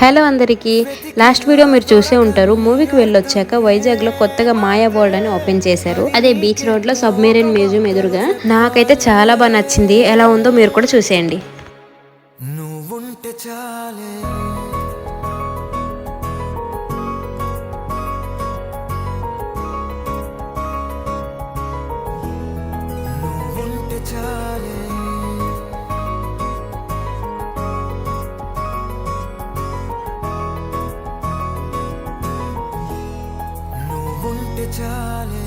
Hello అందరికీ, last video మీరు చూసే ఉంటారు. మూవీకి వెళ్ళొచ్చాక వైజాగ్ లో కొత్తగా మాయా వరల్డ్ అని ఓపెన్ చేశారు. అదే బీచ్ రోడ్ లో సబ్మెరీన్ మ్యూజియం ఎదురుగా. నాకైతే చాలా బాగా నచ్చింది. ఎలా ఉందో మీరు కూడా చూసేయండి. నువ్వుంటే చాలే నువ్వుంటే చాలే నువ్వుంటే చాలే